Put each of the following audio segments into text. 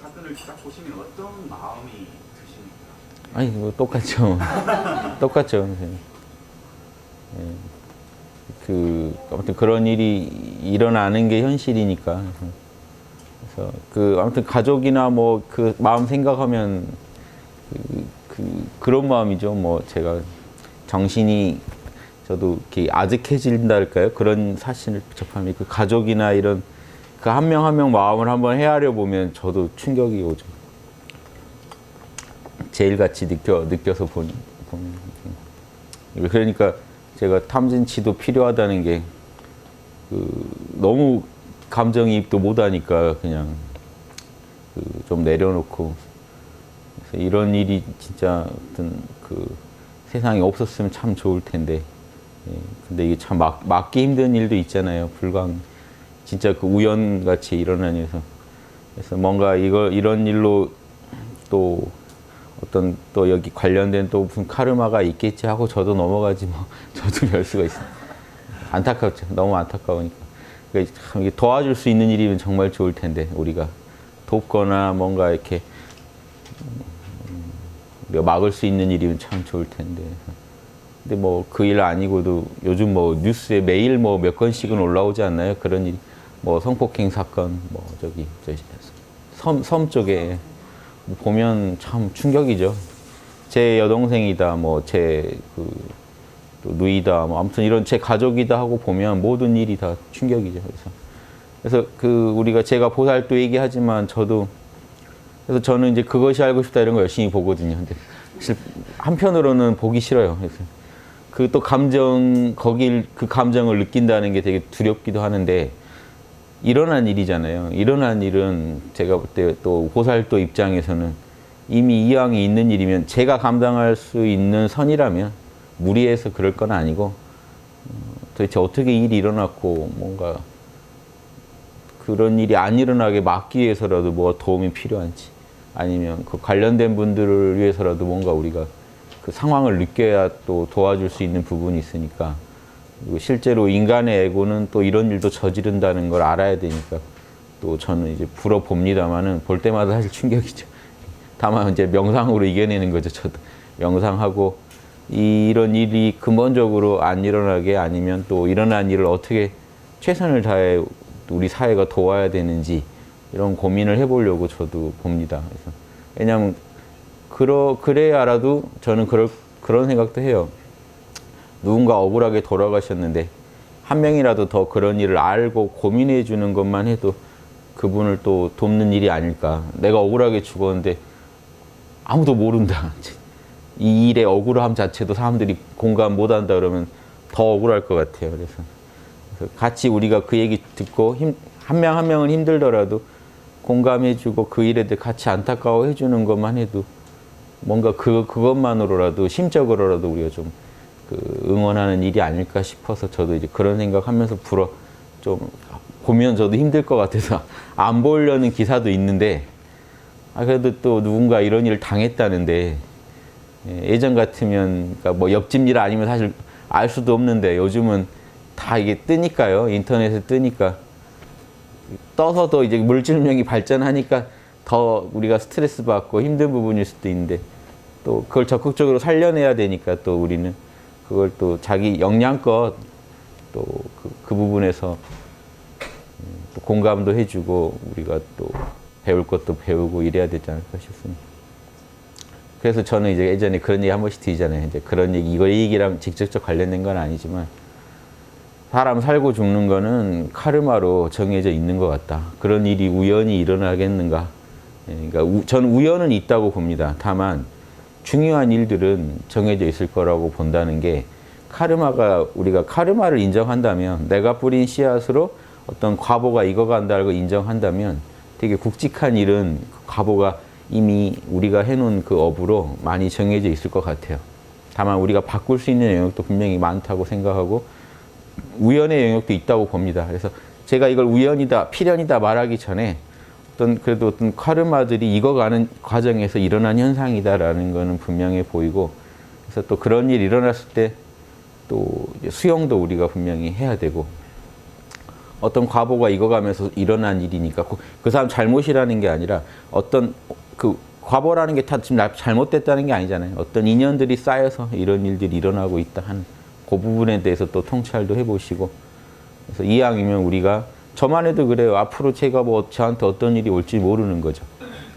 사건을 딱 보시면 어떤 마음이 드십니까? 아니 뭐 똑같죠. 똑같죠. 선생님. 예. 아무튼 그런 일이 일어나는 게 현실이니까. 그래서 아무튼 가족이나 뭐 그 마음 생각하면 그런 마음이죠. 뭐 제가 정신이 저도 이렇게 아득해진다 할까요? 그런 사실을 접하면 그 가족이나 이런 그 한 명 한 명 마음을 한번 헤아려 보면 저도 충격이 오죠. 제일 같이 느껴서 보는. 그러니까 제가 탐진치도 필요하다는 게 너무 감정이입도 못하니까 그냥 좀 내려놓고 이런 일이 진짜 어떤 세상에 없었으면 참 좋을 텐데 근데 이게 참 막기 힘든 일도 있잖아요. 진짜 우연같이 일어난 일에서 그래서 뭔가 이런 일로 또 또 여기 관련된 또 무슨 카르마가 있겠지 하고 저도 넘어가지 뭐 저도 별 수가 있어요. 안타깝죠. 너무 안타까우니까. 그러니까 참 이게 도와줄 수 있는 일이면 정말 좋을 텐데 우리가 돕거나 뭔가 이렇게 우리가 막을 수 있는 일이면 참 좋을 텐데. 근데 뭐 그 일 아니고도 요즘 뭐 뉴스에 매일 뭐 몇 건씩은 올라오지 않나요? 그런 일, 뭐 성폭행 사건, 뭐 섬 쪽에 보면 참 충격이죠. 제 여동생이다, 뭐 또 누이다, 뭐 아무튼 이런 제 가족이다 하고 보면 모든 일이 다 충격이죠. 그래서 우리가 제가 보살도 얘기하지만 그래서 저는 이제 그것이 알고 싶다 이런 거 열심히 보거든요. 근데 사실 한편으로는 보기 싫어요. 그래서 또 그 감정을 느낀다는 게 되게 두렵기도 하는데 일어난 일이잖아요. 일어난 일은 제가 볼 때 또 보살도 입장에서는 이미 이왕이 있는 일이면 제가 감당할 수 있는 선이라면 무리해서 그럴 건 아니고 도대체 어떻게 일이 일어났고 뭔가 그런 일이 안 일어나게 막기 위해서라도 뭐가 도움이 필요한지 아니면 그 관련된 분들을 위해서라도 뭔가 우리가 그 상황을 느껴야 또 도와줄 수 있는 부분이 있으니까 그리고 실제로 인간의 에고는 또 이런 일도 저지른다는 걸 알아야 되니까 또 저는 이제 불어봅니다만은 볼 때마다 사실 충격이죠. 다만 이제 명상으로 이겨내는 거죠. 저도 명상하고 이런 일이 근본적으로 안 일어나게 아니면 또 일어난 일을 어떻게 최선을 다해 우리 사회가 도와야 되는지 이런 고민을 해보려고 저도 봅니다. 그래서 왜냐하면 그래야 알아도 저는 그런 생각도 해요. 누군가 억울하게 돌아가셨는데 한 명이라도 더 그런 일을 알고 고민해 주는 것만 해도 그분을 또 돕는 일이 아닐까. 내가 억울하게 죽었는데 아무도 모른다. 이 일의 억울함 자체도 사람들이 공감 못한다 그러면 더 억울할 것 같아요. 그래서 같이 우리가 그 얘기 듣고 한 명 한 명은 힘들더라도 공감해주고 그 일에 대해 같이 안타까워해 주는 것만 해도 뭔가 그것만으로라도 심적으로라도 우리가 좀 응원하는 일이 아닐까 싶어서 저도 이제 그런 생각하면서 좀 보면 저도 힘들 것 같아서 안 보려는 기사도 있는데 그래도 또 누군가 이런 일을 당했다는데 예전 같으면 그러니까 뭐 옆집 일 아니면 사실 알 수도 없는데 요즘은 다 이게 뜨니까요. 인터넷에 뜨니까 떠서도 이제 물질명이 발전하니까 더 우리가 스트레스 받고 힘든 부분일 수도 있는데 또 그걸 적극적으로 살려내야 되니까 또 우리는 그걸 또 자기 역량껏 또 그 부분에서 또 공감도 해주고 우리가 또 배울 것도 배우고 이래야 되지 않을까 싶습니다. 그래서 저는 이제 예전에 그런 얘기 한 번씩 드리잖아요. 이제 그런 얘기, 이거 얘기랑 직접적 관련된 건 아니지만 사람 살고 죽는 거는 카르마로 정해져 있는 것 같다. 그런 일이 우연히 일어나겠는가. 그러니까 저는 우연은 있다고 봅니다. 다만 중요한 일들은 정해져 있을 거라고 본다는 게 우리가 카르마를 인정한다면 내가 뿌린 씨앗으로 어떤 과보가 익어간다고 인정한다면 되게 굵직한 일은 과보가 이미 우리가 해놓은 그 업으로 많이 정해져 있을 것 같아요. 다만 우리가 바꿀 수 있는 영역도 분명히 많다고 생각하고 우연의 영역도 있다고 봅니다. 그래서 제가 이걸 우연이다, 필연이다 말하기 전에 그래도 어떤 카르마들이 익어가는 과정에서 일어난 현상이다라는 거는 분명해 보이고 그래서 또 그런 일이 일어났을 때 또 수용도 우리가 분명히 해야 되고 어떤 과보가 익어가면서 일어난 일이니까 그 사람 잘못이라는 게 아니라 어떤 그 과보라는 게 다 지금 잘못됐다는 게 아니잖아요. 어떤 인연들이 쌓여서 이런 일들이 일어나고 있다 하는 그 부분에 대해서 또 통찰도 해보시고, 그래서 이왕이면 우리가 저만 해도 그래요. 앞으로 제가 뭐 저한테 어떤 일이 올지 모르는 거죠.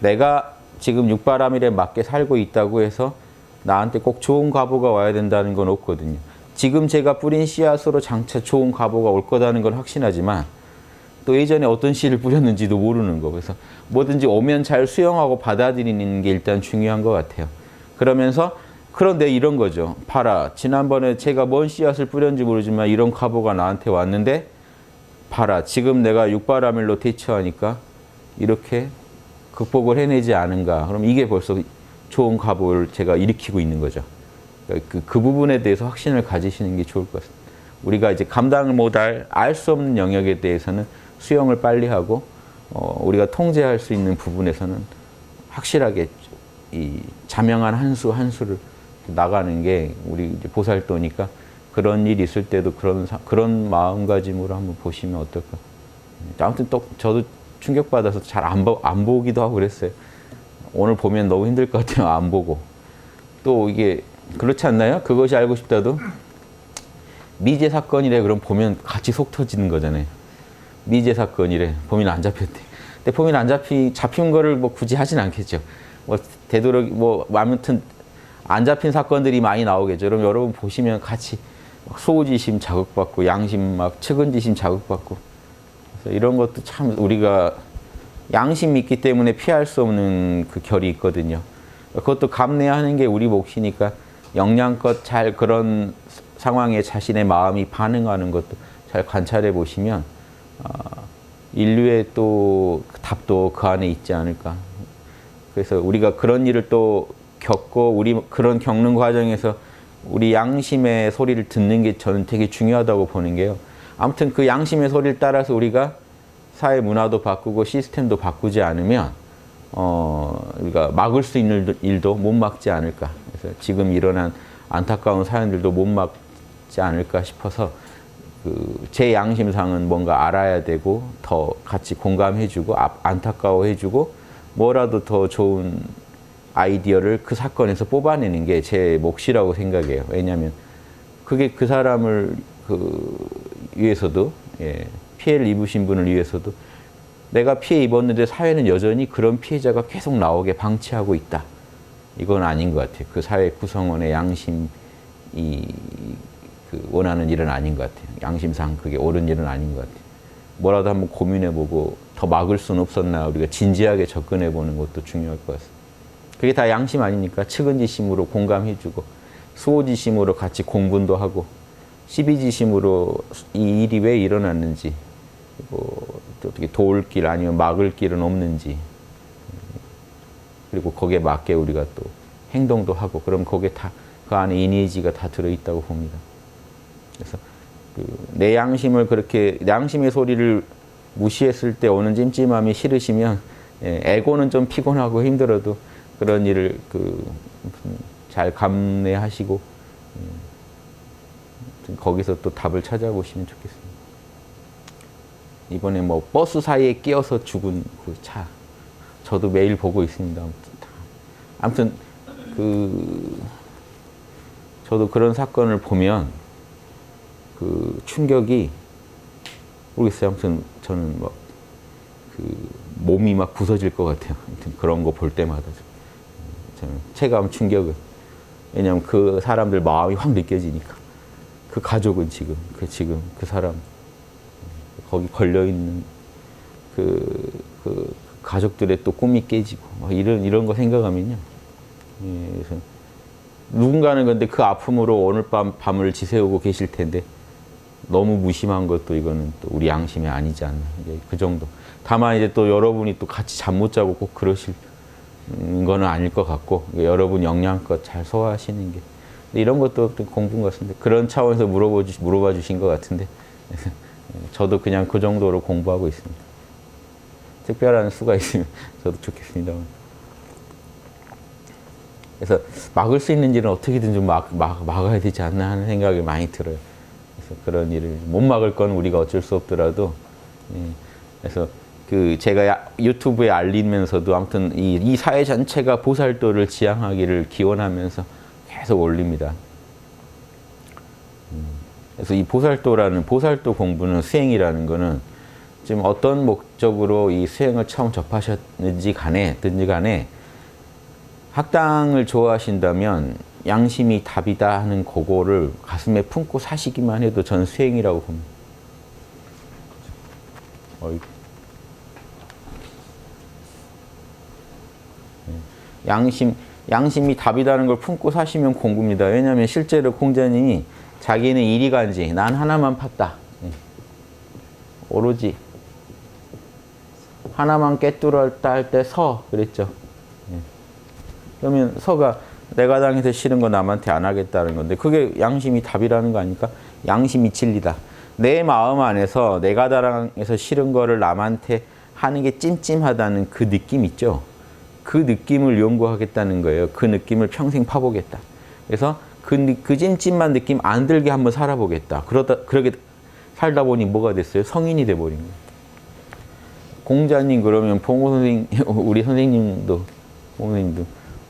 내가 지금 육바라밀에 맞게 살고 있다고 해서 나한테 꼭 좋은 과보가 와야 된다는 건 없거든요. 지금 제가 뿌린 씨앗으로 장차 좋은 과보가 올 거다는 건 확신하지만 또 예전에 어떤 씨를 뿌렸는지도 모르는 거. 그래서 뭐든지 오면 잘 수용하고 받아들이는 게 일단 중요한 것 같아요. 그러면서 그런데 이런 거죠. 봐라. 지난번에 제가 뭔 씨앗을 뿌렸는지 모르지만 이런 과보가 나한테 왔는데 봐라. 지금 내가 육바라밀로 대처하니까 이렇게 극복을 해내지 않은가. 그럼 이게 벌써 좋은 과보를 제가 일으키고 있는 거죠. 그 부분에 대해서 확신을 가지시는 게 좋을 것 같습니다. 우리가 이제 감당을 못할 알 수 없는 영역에 대해서는 수용을 빨리 하고 우리가 통제할 수 있는 부분에서는 확실하게 이 자명한 한 수 한 수를 나가는 게 우리 이제 보살도니까 그런 일이 있을 때도 그런 마음가짐으로 한번 보시면 어떨까. 아무튼 또 저도 충격받아서 잘 안 보기도 하고 그랬어요. 오늘 보면 너무 힘들 것 같아요. 안 보고. 또 이게 그렇지 않나요? 그것이 알고 싶다도 미제 사건이래 그럼 보면 같이 속 터지는 거잖아요. 미제 사건이래. 범인 안 잡혔대. 근데 범인 안 잡힌 거를 뭐 굳이 하진 않겠죠. 뭐 되도록 뭐 아무튼 안 잡힌 사건들이 많이 나오겠죠. 그럼 여러분 보시면 같이 소호지심 자극받고 양심 막 측은지심 자극받고 그래서 이런 것도 참 우리가 양심이 있기 때문에 피할 수 없는 그 결이 있거든요. 그것도 감내하는 게 우리 몫이니까 영양껏 잘 그런 상황에 자신의 마음이 반응하는 것도 잘 관찰해 보시면 인류의 또 답도 그 안에 있지 않을까. 그래서 우리가 그런 일을 또 겪고 우리 그런 겪는 과정에서 우리 양심의 소리를 듣는 게 저는 되게 중요하다고 보는 게요. 아무튼 그 양심의 소리를 따라서 우리가 사회 문화도 바꾸고 시스템도 바꾸지 않으면 우리가 막을 수 있는 일도 못 막지 않을까. 그래서 지금 일어난 안타까운 사연들도 못 막지 않을까 싶어서 제 양심상은 뭔가 알아야 되고 더 같이 공감해주고 안타까워해주고 뭐라도 더 좋은 아이디어를 그 사건에서 뽑아내는 게 제 몫이라고 생각해요. 왜냐하면 그게 그 사람을 위해서도 피해를 입으신 분을 위해서도 내가 피해 입었는데 사회는 여전히 그런 피해자가 계속 나오게 방치하고 있다. 이건 아닌 것 같아요. 그 사회 구성원의 양심이 원하는 일은 아닌 것 같아요. 양심상 그게 옳은 일은 아닌 것 같아요. 뭐라도 한번 고민해보고 더 막을 수는 없었나 우리가 진지하게 접근해보는 것도 중요할 것 같습니다. 그게 다 양심 아니니까 측은지심으로 공감해주고 수호지심으로 같이 공분도 하고 시비지심으로 이 일이 왜 일어났는지 어떻게 도울 길 아니면 막을 길은 없는지 그리고 거기에 맞게 우리가 또 행동도 하고 그럼 거기에 다 그 안에 이니지가 다 들어있다고 봅니다. 그래서 내 양심을 그렇게 양심의 소리를 무시했을 때 오는 찜찜함이 싫으시면 에고는 좀 피곤하고 힘들어도 그런 일을 잘 감내하시고 거기서 또 답을 찾아보시면 좋겠습니다. 이번에 뭐 버스 사이에 끼어서 죽은 그 차 저도 매일 보고 있습니다. 아무튼 저도 그런 사건을 보면 충격이 모르겠어요. 아무튼 저는 막 몸이 막 부서질 것 같아요. 아무튼 그런 거 볼 때마다 저는 체감 충격은 왜냐하면 그 사람들 마음이 확 느껴지니까 그 가족은 지금 그 사람 거기 걸려 있는 그 가족들의 또 꿈이 깨지고 막 이런 거 생각하면요. 그래서 누군가는 근데 그 아픔으로 오늘 밤을 지새우고 계실 텐데 너무 무심한 것도 이거는 또 우리 양심이 아니지 않나. 그 정도. 다만 이제 또 여러분이 또 같이 잠 못 자고 꼭 그러실 거는 아닐 것 같고 여러분 역량껏 잘 소화하시는 게 이런 것도 공부인 것 같은데 그런 차원에서 물어봐 주신 것 같은데 저도 그냥 그 정도로 공부하고 있습니다. 특별한 수가 있으면 저도 좋겠습니다. 그래서 막을 수 있는 일은 어떻게든 좀 막아야 되지 않나 하는 생각이 많이 들어요. 그래서 그런 일을 못 막을 건 우리가 어쩔 수 없더라도 예. 그래서 그 제가 유튜브에 알리면서도 아무튼 이 사회 전체가 보살도를 지향하기를 기원하면서 계속 올립니다. 그래서 이 보살도 공부는 수행이라는 거는 지금 어떤 목적으로 이 수행을 처음 접하셨는지 간에 학당을 좋아하신다면 양심이 답이다 하는 그거를 가슴에 품고 사시기만 해도 전 수행이라고 봅니다. 양심이 답이라는 걸 품고 사시면 공부입니다. 왜냐하면 실제로 공자님이 자기는 이리간지 난 하나만 팠다. 오로지 하나만 깨뚫었다 할 때 서 그랬죠. 그러면 서가 내가 당해서 싫은 거 남한테 안 하겠다는 건데 그게 양심이 답이라는 거 아닙니까? 양심이 진리다. 내 마음 안에서 내가 당해서 싫은 거를 남한테 하는 게 찜찜하다는 그 느낌 있죠. 그 느낌을 연구하겠다는 거예요. 그 느낌을 평생 파보겠다. 그래서 그 찜찜한 느낌 안 들게 한번 살아보겠다. 그렇게 살다 보니 뭐가 됐어요? 성인이 돼버린 거예요. 공자님 그러면 봉호 선생님, 우리 선생님도,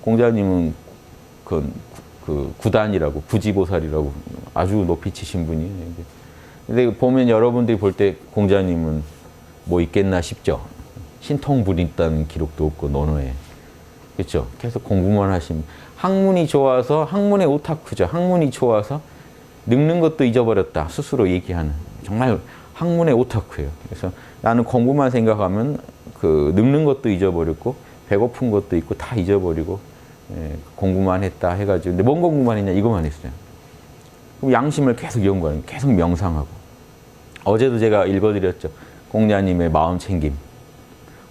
공자님은 그 구단이라고, 구지보살이라고 아주 높이 치신 분이에요. 근데 보면 여러분들이 볼 때 공자님은 뭐 있겠나 싶죠. 신통불이 있다는 기록도 없고 논어에. 그렇죠? 계속 공부만 하시면 학문이 좋아서 학문의 오타쿠죠. 학문이 좋아서 늙는 것도 잊어버렸다. 스스로 얘기하는 정말 학문의 오타쿠예요. 그래서 나는 공부만 생각하면 그 늙는 것도 잊어버렸고 배고픈 것도 있고 다 잊어버리고 공부만 했다 해가지고 근데 뭔 공부만 했냐 이거만 했어요. 그럼 양심을 계속 연구하는 계속 명상하고 어제도 제가 읽어드렸죠. 공자님의 마음 챙김.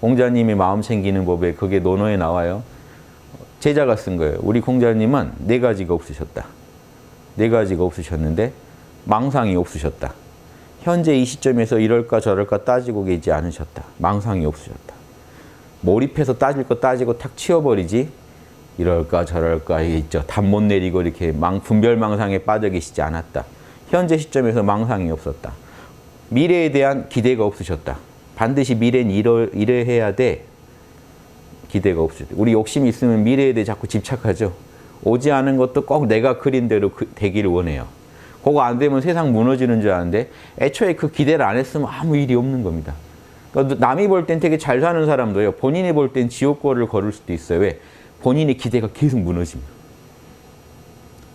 공자님이 마음 챙기는 법에 그게 논어에 나와요. 제자가 쓴 거예요. 우리 공자님은 4가지가 없으셨다. 4가지가 없으셨는데 망상이 없으셨다. 현재 이 시점에서 이럴까 저럴까 따지고 계지 않으셨다. 망상이 없으셨다. 몰입해서 따질 거 따지고 탁 치워버리지 이럴까 저럴까 있죠. 답 못 내리고 이렇게 분별망상에 빠져 계시지 않았다. 현재 시점에서 망상이 없었다. 미래에 대한 기대가 없으셨다. 반드시 미래는 이래해야 돼. 기대가 없으셨다. 우리 욕심이 있으면 미래에 대해 자꾸 집착하죠. 오지 않은 것도 꼭 내가 그린 대로 되기를 원해요. 그거 안 되면 세상 무너지는 줄 아는데 애초에 그 기대를 안 했으면 아무 일이 없는 겁니다. 그러니까 남이 볼 땐 되게 잘 사는 사람도요. 본인이 볼 땐 지옥골을 걸을 수도 있어요. 왜? 본인의 기대가 계속 무너집니다.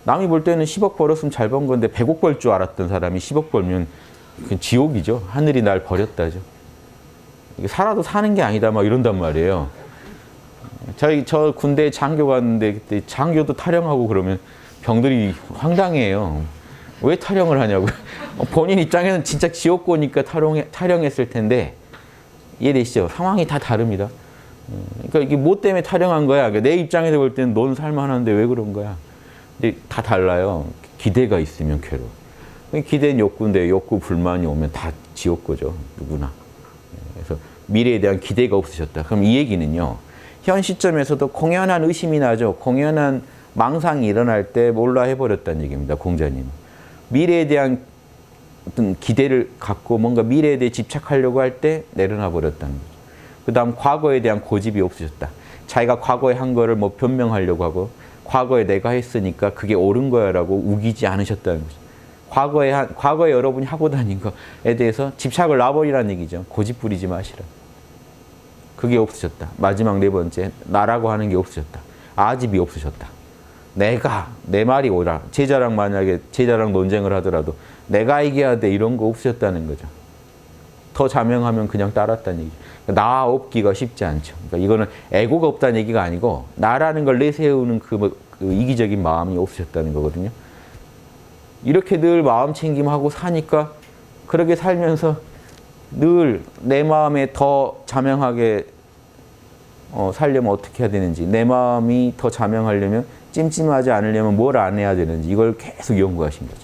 남이 볼 때는 10억 벌었으면 잘 번 건데 100억 벌 줄 알았던 사람이 10억 벌면 그건 지옥이죠. 하늘이 날 버렸다죠. 살아도 사는 게 아니다 막 이런단 말이에요. 저 군대에 장교 갔는데 그때 장교도 타령하고 그러면 병들이 황당해요. 왜 타령을 하냐고. 본인 입장에는 진짜 지옥고니까 타령했을 텐데 이해되시죠? 상황이 다 다릅니다. 그러니까 이게 뭐 때문에 타령한 거야? 그러니까 내 입장에서 볼 때는 넌 살만한데 왜 그런 거야? 근데 다 달라요. 기대가 있으면 괴로워. 기대는 욕구인데 욕구 불만이 오면 다 지옥고죠. 누구나. 그래서 미래에 대한 기대가 없으셨다. 그럼 이 얘기는요. 현 시점에서도 공연한 의심이 나죠. 공연한 망상이 일어날 때 몰라 해버렸다는 얘기입니다. 공자님. 미래에 대한 어떤 기대를 갖고 뭔가 미래에 대해 집착하려고 할 때 내려놔 버렸다는 거죠. 그 다음 과거에 대한 고집이 없으셨다. 자기가 과거에 한 거를 뭐 변명하려고 하고 과거에 내가 했으니까 그게 옳은 거야 라고 우기지 않으셨다는 거죠. 과거에 여러분이 하고 다닌 거에 대해서 집착을 놔버리라는 얘기죠. 고집 부리지 마시라. 그게 없으셨다. 마지막 4번째, 나라고 하는 게 없으셨다. 아집이 없으셨다. 내가, 내 말이 옳아. 만약에 제자랑 논쟁을 하더라도 내가 이겨야 돼 이런 거 없으셨다는 거죠. 더 자명하면 그냥 따랐다는 얘기죠. 나 없기가 쉽지 않죠. 그러니까 이거는 에고가 없다는 얘기가 아니고 나라는 걸 내세우는 그 이기적인 마음이 없으셨다는 거거든요. 이렇게 늘 마음 챙김하고 사니까 그렇게 살면서 늘 내 마음에 더 자명하게 살려면 어떻게 해야 되는지, 내 마음이 더 자명하려면 찜찜하지 않으려면 뭘 안 해야 되는지 이걸 계속 연구하신 거죠.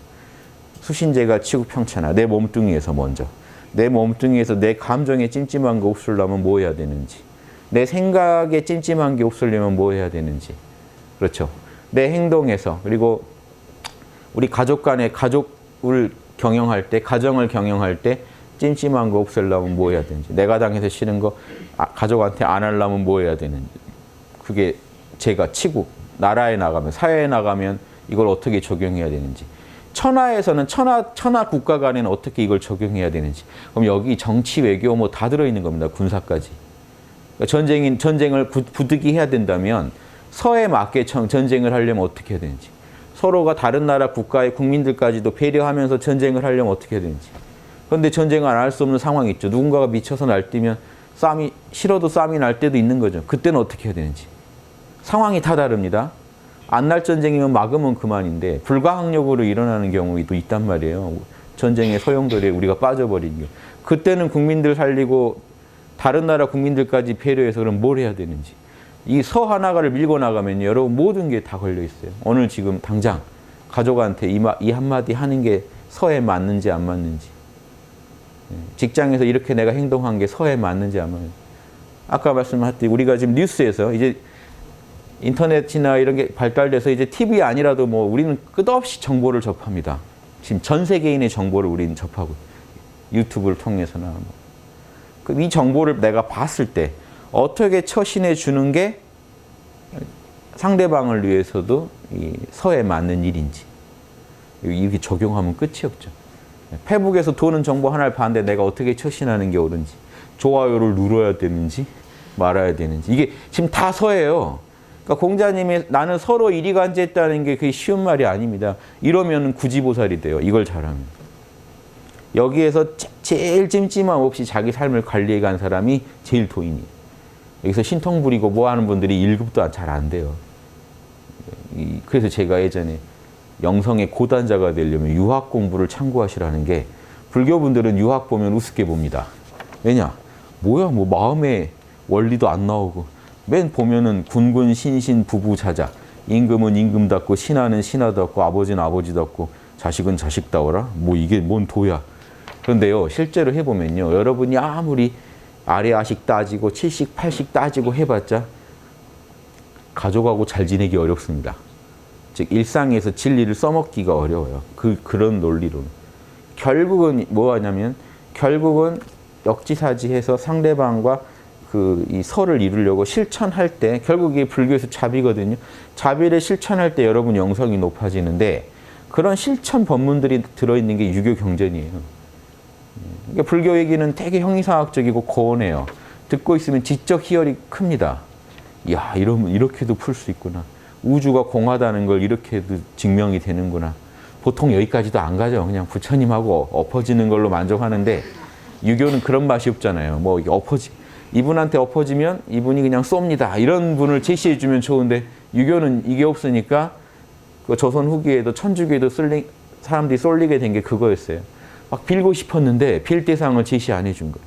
수신제가 치국평천하, 내 몸뚱이에서 먼저. 내 몸뚱이에서 내 감정에 찜찜한 거 없으려면 뭐 해야 되는지, 내 생각에 찜찜한 게 없으려면 뭐 해야 되는지. 그렇죠. 내 행동에서, 그리고 우리 가족 간에 가족을 경영할 때, 가정을 경영할 때 찜찜한 거 없애려면 뭐 해야 되는지, 내가 당해서 싫은 거 가족한테 안 하려면 뭐 해야 되는지, 그게 제가 치국, 나라에 나가면, 사회에 나가면 이걸 어떻게 적용해야 되는지, 천하에서는 천하 국가 간에는 어떻게 이걸 적용해야 되는지, 그럼 여기 정치, 외교 뭐 다 들어있는 겁니다. 군사까지. 그러니까 전쟁을 부득이 해야 된다면 서에 맞게 전쟁을 하려면 어떻게 해야 되는지, 서로가 다른 나라 국가의 국민들까지도 배려하면서 전쟁을 하려면 어떻게 해야 되는지. 그런데 전쟁을 안 할 수 없는 상황이 있죠. 누군가가 미쳐서 날뛰면 싫어도 싸움이 날 때도 있는 거죠. 그때는 어떻게 해야 되는지. 상황이 다 다릅니다. 안 날 전쟁이면 막으면 그만인데 불가항력으로 일어나는 경우도 있단 말이에요. 전쟁의 소용돌이에 우리가 빠져버린 게. 그때는 국민들 살리고 다른 나라 국민들까지 배려해서 그럼 뭘 해야 되는지. 이 서 하나를 밀고 나가면 여러분 모든 게 다 걸려 있어요. 오늘 지금 당장 가족한테 이 한마디 하는 게 서에 맞는지 안 맞는지. 직장에서 이렇게 내가 행동한 게 서에 맞는지 안 맞는지. 아까 말씀하셨듯이 우리가 지금 뉴스에서 이제 인터넷이나 이런 게 발달돼서 이제 TV 아니라도 뭐 우리는 끝없이 정보를 접합니다. 지금 전 세계인의 정보를 우리는 접하고 유튜브를 통해서나 이 정보를 내가 봤을 때 어떻게 처신해 주는 게 상대방을 위해서도 이 서에 맞는 일인지 이렇게 적용하면 끝이 없죠. 페북에서 도는 정보 하나를 봤는데 내가 어떻게 처신하는 게 옳은지, 좋아요를 눌러야 되는지 말아야 되는지, 이게 지금 다 서예요. 그러니까 공자님이 나는 서로 이리간지했다는 게 그게 쉬운 말이 아닙니다. 이러면 구지보살이 돼요. 이걸 잘하면. 여기에서 제일 찜찜함 없이 자기 삶을 관리해 간 사람이 제일 도인이에요. 여기서 신통 부리고 뭐 하는 분들이 1급도 잘 안 돼요. 그래서 제가 예전에 영성의 고단자가 되려면 유학 공부를 참고하시라는 게, 불교분들은 유학 보면 우습게 봅니다. 왜냐? 뭐야, 뭐 마음의 원리도 안 나오고 맨 보면은 군군 신신 부부자자, 임금은 임금답고 신하는 신하답고 아버지는 아버지답고 자식은 자식다워라. 뭐 이게 뭔 도야. 그런데요, 실제로 해보면요, 여러분이 아무리 아래아식 따지고 7식 8식 따지고 해봤자 가족하고 잘 지내기 어렵습니다. 즉 일상에서 진리를 써먹기가 어려워요. 그런 논리로는. 결국은 뭐 하냐면, 결국은 역지사지해서 상대방과 이 설을 이루려고 실천할 때, 결국 이게 불교에서 자비거든요. 자비를 실천할 때 여러분 영성이 높아지는데, 그런 실천 법문들이 들어있는 게 유교 경전이에요. 그러니까 불교 얘기는 되게 형이상학적이고 고온해요. 듣고 있으면 지적 희열이 큽니다. 이야, 이러면 이렇게도 풀 수 있구나. 우주가 공하다는 걸 이렇게도 증명이 되는구나. 보통 여기까지도 안 가죠. 그냥 부처님하고 엎어지는 걸로 만족하는데, 유교는 그런 맛이 없잖아요. 뭐 이분한테 엎어지면 이분이 그냥 쏩니다. 이런 분을 제시해 주면 좋은데, 유교는 이게 없으니까 그 조선 후기에도 천주교에도 사람들이 쏠리게 된 게 그거였어요. 막 빌고 싶었는데 빌 대상을 제시 안 해준 거예요.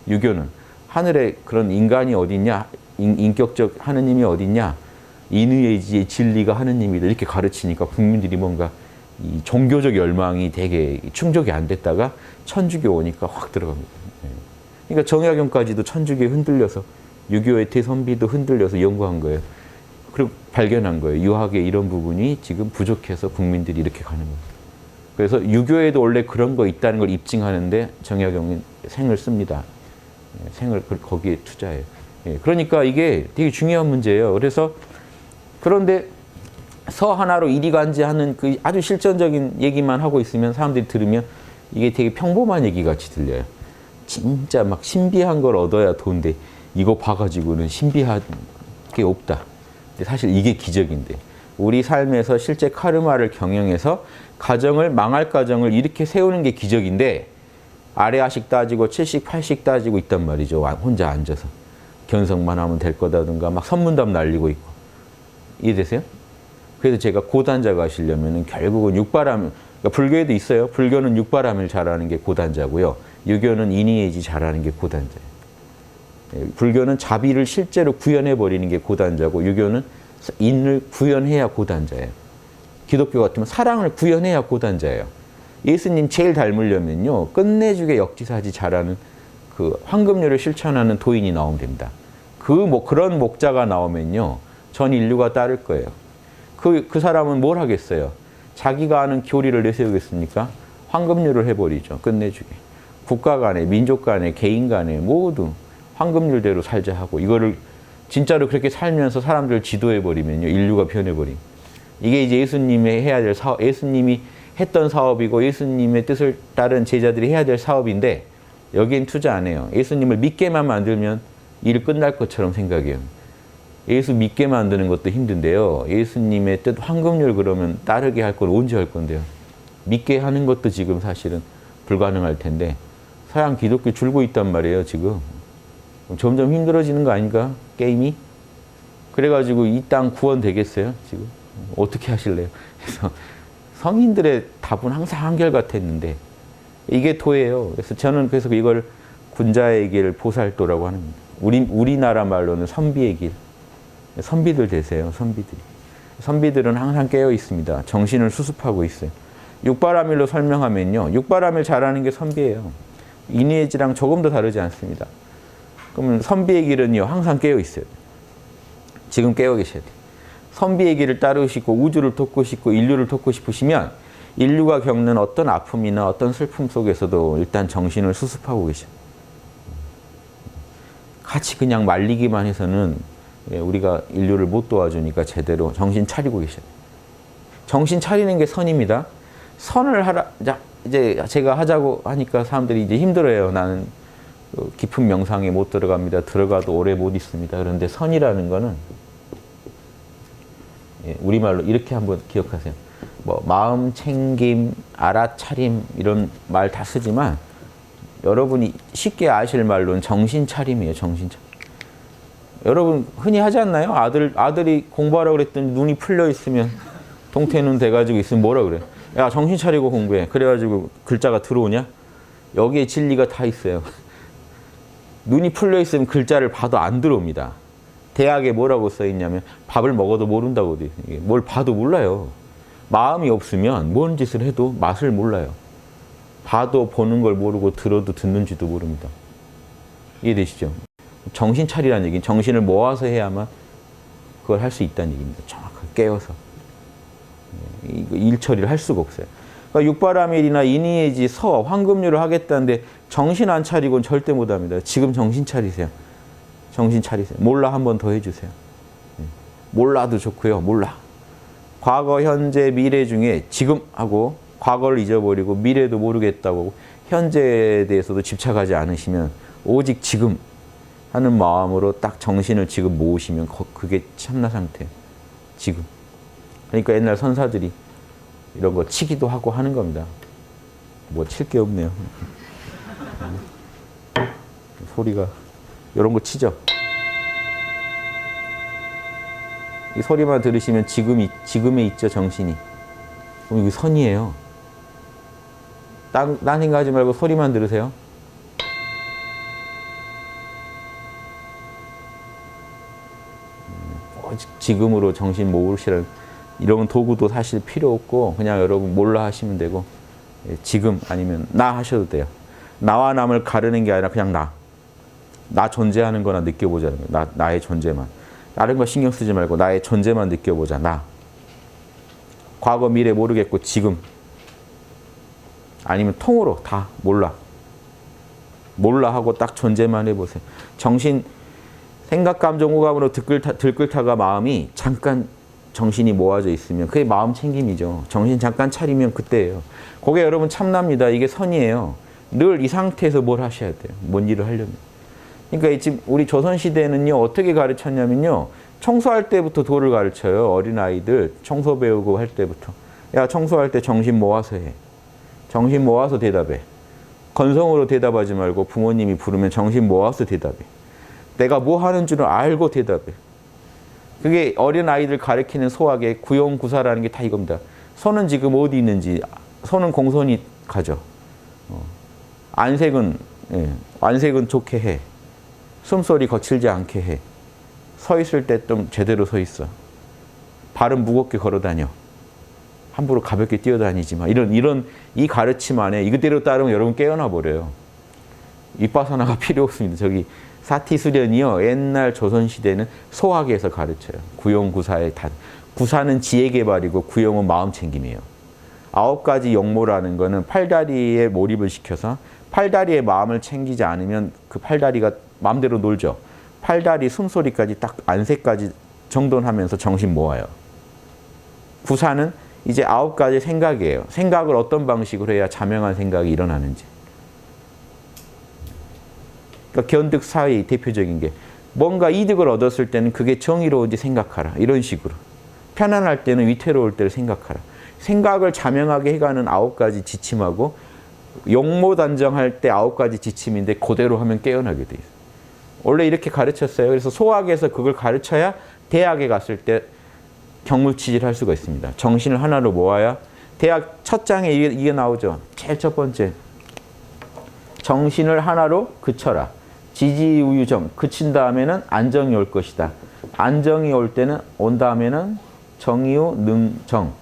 유교는 하늘에 그런 인간이 어딨냐, 인격적 하느님이 어딨냐, 인의의 진리가 하느님이다 이렇게 가르치니까 국민들이 뭔가 이 종교적 열망이 되게 충족이 안 됐다가 천주교 오니까 확 들어갑니다. 그러니까 정약용까지도 천주교에 흔들려서, 유교의 대선비도 흔들려서 연구한 거예요. 그리고 발견한 거예요. 유학의 이런 부분이 지금 부족해서 국민들이 이렇게 가는 거예요. 그래서 유교에도 원래 그런 거 있다는 걸 입증하는데 정약용은 생을 씁니다. 생을 거기에 투자해요. 그러니까 이게 되게 중요한 문제예요. 그런데 서 하나로 이리간지하는 그 아주 실전적인 얘기만 하고 있으면 사람들이 들으면 이게 되게 평범한 얘기 같이 들려요. 진짜 막 신비한 걸 얻어야 돈데 이거 봐가지고는 신비한 게 없다. 근데 사실 이게 기적인데, 우리 삶에서 실제 카르마를 경영해서 망할 가정을 이렇게 세우는 게 기적인데, 아래아식 따지고 7식 8식 따지고 있단 말이죠. 혼자 앉아서 견성만 하면 될 거다든가 막 선문답 날리고 있고. 이해되세요? 그래서 제가 고단자가 하시려면 결국은 육바람, 그러니까 불교에도 있어요. 불교는 육바람을 잘하는 게 고단자고요. 유교는 인의예지 잘하는 게 고단자예요. 불교는 자비를 실제로 구현해버리는 게 고단자고, 유교는 인을 구현해야 고단자예요. 기독교 같으면 사랑을 구현해야 고단자예요. 예수님 제일 닮으려면요, 끝내주게 역지사지 잘하는 그 황금률을 실천하는 도인이 나오면 됩니다. 그런 목자가 나오면요, 전 인류가 따를 거예요. 그 사람은 뭘 하겠어요? 자기가 아는 교리를 내세우겠습니까? 황금률을 해버리죠. 끝내주게. 국가 간에, 민족 간에, 개인 간에 모두 황금률대로 살자 하고 이거를 진짜로 그렇게 살면서 사람들을 지도해버리면요. 인류가 변해버림. 이게 이제 예수님이 해야 될 사업, 예수님이 했던 사업이고 예수님의 뜻을 따른 제자들이 해야 될 사업인데 여기엔 투자 안 해요. 예수님을 믿게만 만들면 일 끝날 것처럼 생각해요. 예수 믿게 만드는 것도 힘든데요. 예수님의 뜻 황금률 그러면 따르게 할 건 언제 할 건데요. 믿게 하는 것도 지금 사실은 불가능할 텐데 서양 기독교 줄고 있단 말이에요. 지금. 점점 힘들어지는 거 아닌가? 게임이? 그래가지고 이 땅 구원 되겠어요? 지금? 어떻게 하실래요? 그래서 성인들의 답은 항상 한결같았는데 이게 도예요. 그래서 저는 그래서 이걸 군자의 길, 보살도라고 하는 겁니다. 우리나라 말로는 선비의 길. 선비들 되세요. 선비들이. 선비들은 항상 깨어 있습니다. 정신을 수습하고 있어요. 육바라밀로 설명하면요. 육바라밀 잘하는 게 선비예요. 이니에지랑 조금 더 다르지 않습니다. 그러면 선비의 길은요. 항상 깨어 있어요. 지금 깨어 계셔야 돼요. 선비의 길을 따르시고 우주를 돕고 싶고 인류를 돕고 싶으시면 인류가 겪는 어떤 아픔이나 어떤 슬픔 속에서도 일단 정신을 수습하고 계셔요. 같이 그냥 말리기만 해서는 우리가 인류를 못 도와주니까 제대로 정신 차리고 계셔요. 정신 차리는 게 선입니다. 선을 하라, 이제 제가 하자고 하니까 사람들이 이제 힘들어해요. 나는 깊은 명상에 못 들어갑니다. 들어가도 오래 못 있습니다. 그런데 선이라는 거는 우리말로 이렇게 한번 기억하세요. 뭐 마음 챙김, 알아차림 이런 말 다 쓰지만 여러분이 쉽게 아실 말로는 정신 차림이에요. 정신 차림. 여러분 흔히 하지 않나요? 아들이 공부하라고 그랬더니 눈이 풀려 있으면 동태눈 돼가지고 있으면 뭐라 그래? 야 정신 차리고 공부해. 그래가지고 글자가 들어오냐? 여기에 진리가 다 있어요. 눈이 풀려 있으면 글자를 봐도 안 들어옵니다. 대학에 뭐라고 써 있냐면 밥을 먹어도 모른다고 돼 있어요. 뭘 봐도 몰라요. 마음이 없으면 뭔 짓을 해도 맛을 몰라요. 봐도 보는 걸 모르고 들어도 듣는지도 모릅니다. 이해되시죠? 정신 차리라는 얘기는 정신을 모아서 해야만 그걸 할 수 있다는 얘기입니다. 정확하게 깨어서. 일 처리를 할 수가 없어요. 그러니까 육바라밀이나 이니에지, 서, 황금률을 하겠다는데 정신 안 차리고는 절대 못합니다. 지금 정신 차리세요. 정신 차리세요. 몰라 한 번 더 해주세요. 몰라도 좋고요. 몰라. 과거, 현재, 미래 중에 지금 하고 과거를 잊어버리고 미래도 모르겠다고 현재에 대해서도 집착하지 않으시면 오직 지금 하는 마음으로 딱 정신을 지금 모으시면 그게 참나 상태예요. 지금. 그러니까 옛날 선사들이 이런 거 치기도 하고 하는 겁니다. 뭐 칠 게 없네요. 소리가 이런 거 치죠. 이 소리만 들으시면 지금에 있죠, 정신이. 그럼 이게 선이에요. 딴 생각하지 말고 소리만 들으세요. 지금으로 정신 모으시라는 이런 도구도 사실 필요 없고 그냥 여러분 몰라 하시면 되고 지금 아니면 나 하셔도 돼요. 나와 남을 가르는 게 아니라 그냥 나 존재하는 거나 느껴보자는 거예요. 나의 존재만. 다른 거 신경 쓰지 말고 나의 존재만 느껴보자. 나. 과거 미래 모르겠고 지금. 아니면 통으로 다 몰라. 몰라 하고 딱 존재만 해보세요. 정신 생각, 감정, 오감으로 들끓다가 마음이 잠깐 정신이 모아져 있으면 그게 마음 챙김이죠. 정신 잠깐 차리면 그때예요. 그게 여러분 참납니다. 이게 선이에요. 늘 이 상태에서 뭘 하셔야 돼요. 뭔 일을 하려면. 그러니까 지금 우리 조선시대는요. 어떻게 가르쳤냐면요. 청소할 때부터 도를 가르쳐요. 어린아이들 청소 배우고 할 때부터. 야 청소할 때 정신 모아서 해. 정신 모아서 대답해. 건성으로 대답하지 말고 부모님이 부르면 정신 모아서 대답해. 내가 뭐 하는 줄을 알고 대답해. 그게 어린아이들 가르치는 소학의 구용구사라는 게 다 이겁니다. 손은 지금 어디 있는지, 손은 공손히 가죠. 안색은 좋게 해. 숨소리 거칠지 않게 해. 서 있을 때 좀 제대로 서 있어. 발은 무겁게 걸어 다녀. 함부로 가볍게 뛰어다니지 마. 이런 이 가르침 안에 이대로 따르면 여러분 깨어나 버려요. 윗바사나가 필요 없습니다. 저기 사티수련이요. 옛날 조선시대는 소학에서 가르쳐요. 구용구사의 단. 구사는 지혜개발이고 구용은 마음챙김이에요. 9가지 용모라는 거는 팔다리에 몰입을 시켜서 팔다리의 마음을 챙기지 않으면 그 팔다리가 마음대로 놀죠. 팔다리 숨소리까지 딱 안색까지 정돈하면서 정신 모아요. 구사는 이제 9가지 생각이에요. 생각을 어떤 방식으로 해야 자명한 생각이 일어나는지. 그러니까 견득사의 대표적인 게 뭔가 이득을 얻었을 때는 그게 정의로운지 생각하라. 이런 식으로. 편안할 때는 위태로울 때를 생각하라. 생각을 자명하게 해가는 9가지 지침하고 용모단정할 때 9가지 지침인데 그대로 하면 깨어나게 돼 있어요. 원래 이렇게 가르쳤어요. 그래서 소학에서 그걸 가르쳐야 대학에 갔을 때 경물치지를 할 수가 있습니다. 정신을 하나로 모아야 대학 첫 장에 이게 나오죠. 제일 첫 번째. 정신을 하나로 그쳐라. 지지우유정. 그친 다음에는 안정이 올 것이다. 안정이 올 때는 온 다음에는 정이우 능정.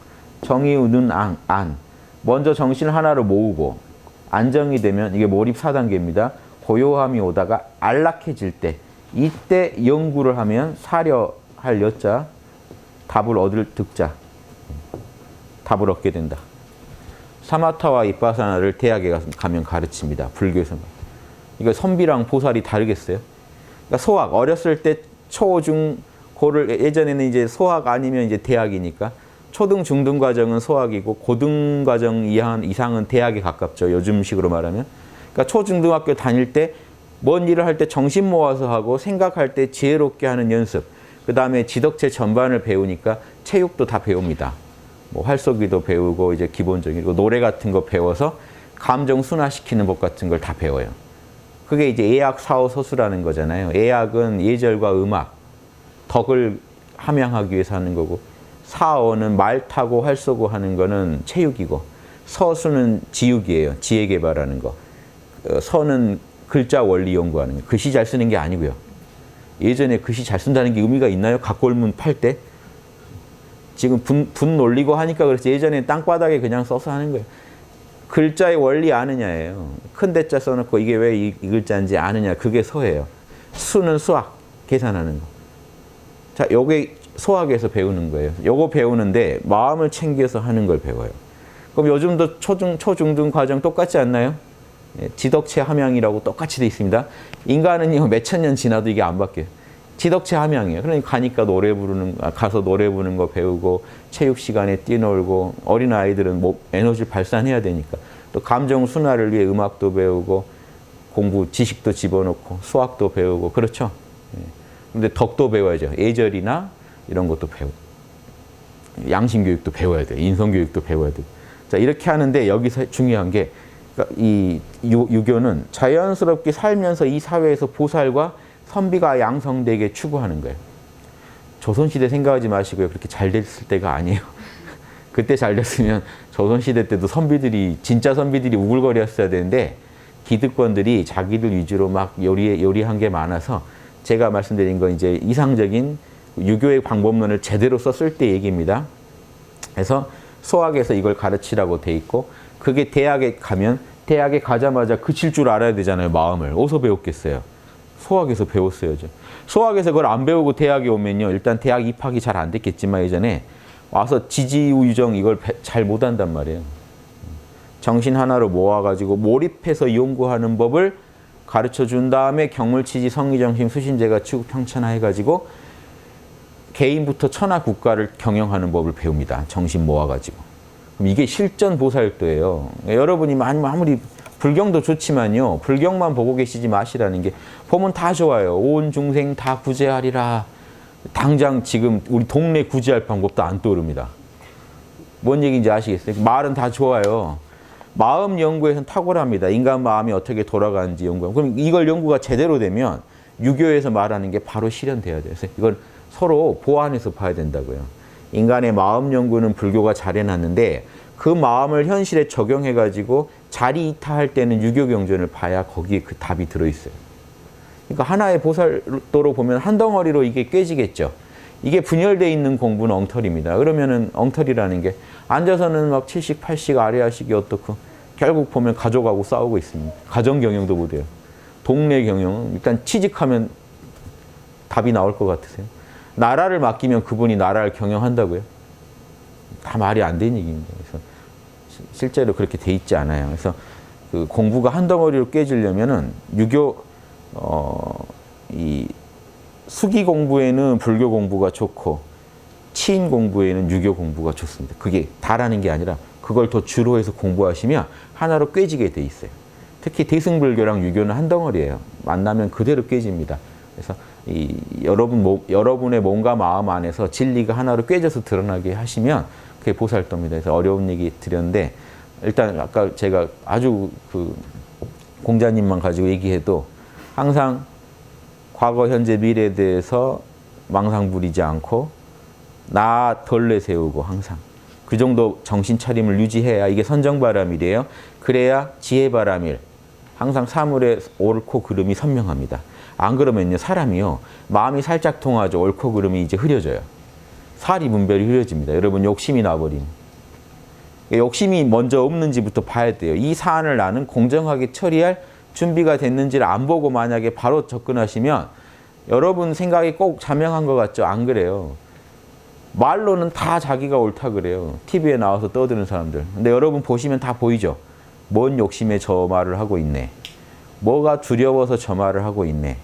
정이우 능안. 먼저 정신을 하나로 모으고 안정이 되면 이게 몰입 4단계입니다. 고요함이 오다가 안락해질 때 이때 연구를 하면 사려 할 여자 답을 얻을 득자 답을 얻게 된다. 사마타와 이빠사나를 대학에 가면 가르칩니다. 불교에서. 이거 선비랑 보살이 다르겠어요? 그러니까 소학 어렸을 때 초, 중, 고를 예전에는 이제 소학 아니면 이제 대학이니까 초등, 중등 과정은 소학이고 고등 과정 이상은 대학에 가깝죠. 요즘식으로 말하면. 그러니까 초중등학교 다닐 때 뭔 일을 할 때 정신 모아서 하고 생각할 때 지혜롭게 하는 연습. 그 다음에 지덕체 전반을 배우니까 체육도 다 배웁니다. 뭐 활쏘기도 배우고 이제 기본적이고 노래 같은 거 배워서 감정 순화시키는 법 같은 걸 다 배워요. 그게 이제 예악, 사오, 서수라는 거잖아요. 예악은 예절과 음악, 덕을 함양하기 위해서 하는 거고 사어는 말 타고 활 쏘고 하는 거는 체육이고 서수는 지육이에요. 지혜 개발하는 거. 서는 글자 원리 연구하는 거. 글씨 잘 쓰는 게 아니고요. 예전에 글씨 잘 쓴다는 게 의미가 있나요? 각골문 팔 때? 지금 분 놀리고 하니까 그렇지 예전에 땅바닥에 그냥 써서 하는 거예요. 글자의 원리 아느냐예요. 큰 대자 써놓고 이게 왜 이 글자인지 아느냐. 그게 서예요. 수는 수학, 계산하는 거. 자, 요게 소학에서 배우는 거예요. 요거 배우는데 마음을 챙겨서 하는 걸 배워요. 그럼 요즘도 초중등 과정 똑같지 않나요? 지덕체 함양이라고 똑같이 돼 있습니다. 인간은요, 몇천 년 지나도 이게 안 바뀌어요. 지덕체 함양이에요. 그러니까 가니까 가서 노래 부르는 거 배우고, 체육 시간에 뛰놀고, 어린아이들은 뭐 에너지를 발산해야 되니까. 또 감정 순화를 위해 음악도 배우고, 지식도 집어넣고, 수학도 배우고, 그렇죠? 근데 덕도 배워야죠. 예절이나 이런 것도 배우고. 양심교육도 배워야 돼요. 인성교육도 배워야 돼요. 자, 이렇게 하는데 여기서 중요한 게, 이 유교는 자연스럽게 살면서 이 사회에서 보살과 선비가 양성되게 추구하는 거예요. 조선시대 생각하지 마시고요. 그렇게 잘 됐을 때가 아니에요. 그때 잘 됐으면 조선시대 때도 진짜 선비들이 우글거렸어야 되는데 기득권들이 자기들 위주로 막 요리한 게 많아서 제가 말씀드린 건 이제 이상적인 유교의 방법론을 제대로 썼을 때 얘기입니다. 그래서 소학에서 이걸 가르치라고 돼 있고 그게 대학에 가자마자 그칠 줄 알아야 되잖아요. 마음을. 어디서 배웠겠어요? 소학에서 배웠어야죠. 소학에서 그걸 안 배우고 대학에 오면요. 일단 대학 입학이 잘 안 됐겠지만 예전에 와서 지지우유정 이걸 잘 못한단 말이에요. 정신 하나로 모아가지고 몰입해서 연구하는 법을 가르쳐준 다음에 경물치지, 성의정심, 수신제가 추구평천하 해가지고 개인부터 천하 국가를 경영하는 법을 배웁니다. 정신 모아가지고. 그럼 이게 실전 보살도예요. 여러분이 아무리 불경도 좋지만요. 불경만 보고 계시지 마시라는 게 보면 다 좋아요. 온 중생 다 구제하리라. 당장 지금 우리 동네 구제할 방법도 안 떠오릅니다. 뭔 얘기인지 아시겠어요? 말은 다 좋아요. 마음 연구에서는 탁월합니다. 인간 마음이 어떻게 돌아가는지 연구하고. 그럼 이걸 연구가 제대로 되면 유교에서 말하는 게 바로 실현돼야 돼요. 그래서 이걸 서로 보완해서 봐야 된다고요. 인간의 마음 연구는 불교가 잘 해놨는데 그 마음을 현실에 적용해가지고 자리이타할 때는 유교 경전을 봐야 거기에 그 답이 들어있어요. 그러니까 하나의 보살도로 보면 한 덩어리로 이게 꿰지겠죠. 이게 분열되어 있는 공부는 엉터리입니다. 그러면은 엉터리라는 게 앉아서는 막 7식, 8식, 아래하식이 어떻고 결국 보면 가족하고 싸우고 있습니다. 가정 경영도 못해요. 동네 경영은 일단 취직하면 답이 나올 것 같으세요? 나라를 맡기면 그분이 나라를 경영한다고요? 다 말이 안 되는 얘기입니다. 그래서 실제로 그렇게 돼 있지 않아요. 그래서 그 공부가 한 덩어리로 깨지려면은 유교 이 수기 공부에는 불교 공부가 좋고 치인 공부에는 유교 공부가 좋습니다. 그게 다라는 게 아니라 그걸 더 주로 해서 공부하시면 하나로 꿰지게 돼 있어요. 특히 대승불교랑 유교는 한 덩어리예요. 만나면 그대로 깨집니다. 그래서 여러분의 몸과 마음 안에서 진리가 하나로 꿰져서 드러나게 하시면 그게 보살도입니다. 그래서 어려운 얘기 드렸는데 일단 아까 제가 아주 그 공자님만 가지고 얘기해도 항상 과거, 현재, 미래에 대해서 망상 부리지 않고 나 덜 내세우고 항상 그 정도 정신 차림을 유지해야 이게 선정바람이래요. 그래야 지혜바람일. 항상 사물의 옳고 그름이 선명합니다. 안 그러면요 사람이요 마음이 살짝 통하죠. 옳고 그름이 이제 흐려져요. 사리 분별이 흐려집니다. 여러분 욕심이 나버린. 욕심이 먼저 없는지부터 봐야 돼요. 이 사안을 나는 공정하게 처리할 준비가 됐는지를 안 보고 만약에 바로 접근하시면 여러분 생각이 꼭 자명한 것 같죠? 안 그래요. 말로는 다 자기가 옳다 그래요. TV에 나와서 떠드는 사람들. 근데 여러분 보시면 다 보이죠? 뭔 욕심에 저 말을 하고 있네. 뭐가 두려워서 저 말을 하고 있네.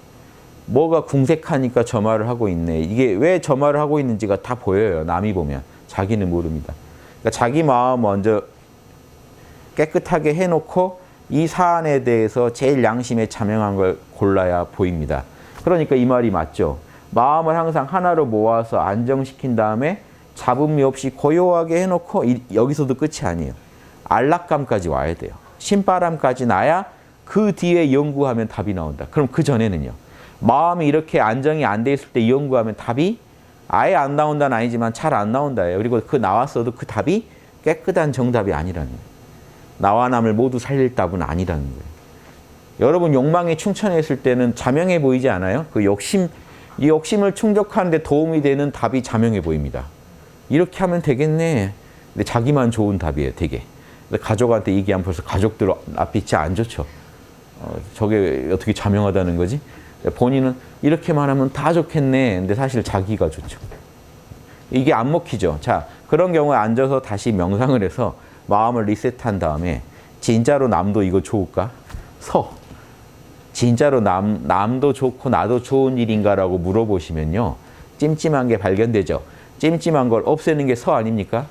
뭐가 궁색하니까 저 말을 하고 있네. 이게 왜 저 말을 하고 있는지가 다 보여요. 남이 보면. 자기는 모릅니다. 그러니까 자기 마음 먼저 깨끗하게 해놓고 이 사안에 대해서 제일 양심에 자명한 걸 골라야 보입니다. 그러니까 이 말이 맞죠. 마음을 항상 하나로 모아서 안정시킨 다음에 잡음이 없이 고요하게 해놓고 여기서도 끝이 아니에요. 안락감까지 와야 돼요. 신바람까지 나야 그 뒤에 연구하면 답이 나온다. 그럼 그 전에는요. 마음이 이렇게 안정이 안 돼 있을 때 연구하면 답이 아예 안 나온다는 아니지만 잘 안 나온다예요. 그리고 그 나왔어도 그 답이 깨끗한 정답이 아니라는 거예요. 나와 남을 모두 살릴 답은 아니라는 거예요. 여러분 욕망에 충천했을 때는 자명해 보이지 않아요? 그 이 욕심을 충족하는 데 도움이 되는 답이 자명해 보입니다. 이렇게 하면 되겠네. 근데 자기만 좋은 답이에요, 되게. 근데 가족한테 얘기하면 벌써 가족들 앞이 안 좋죠. 저게 어떻게 자명하다는 거지? 본인은 이렇게만 하면 다 좋겠네. 근데 사실 자기가 좋죠. 이게 안 먹히죠. 자, 그런 경우에 앉아서 다시 명상을 해서 마음을 리셋한 다음에 진짜로 남도 이거 좋을까? 진짜로 남도 좋고 나도 좋은 일인가라고 물어보시면요. 찜찜한 게 발견되죠. 찜찜한 걸 없애는 게 서 아닙니까?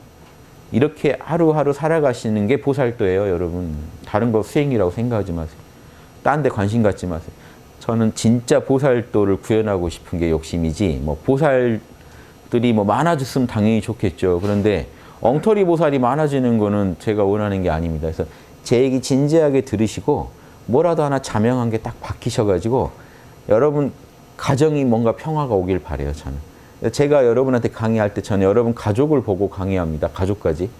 이렇게 하루하루 살아가시는 게 보살도예요, 여러분. 다른 거 수행이라고 생각하지 마세요. 딴 데 관심 갖지 마세요. 저는 진짜 보살도를 구현하고 싶은 게 욕심이지, 뭐 보살들이 뭐 많아졌으면 당연히 좋겠죠. 그런데 엉터리 보살이 많아지는 거는 제가 원하는 게 아닙니다. 그래서 제 얘기 진지하게 들으시고 뭐라도 하나 자명한 게 딱 박히셔가지고 여러분 가정이 뭔가 평화가 오길 바래요, 저는. 제가 여러분한테 강의할 때 저는 여러분 가족을 보고 강의합니다. 가족까지.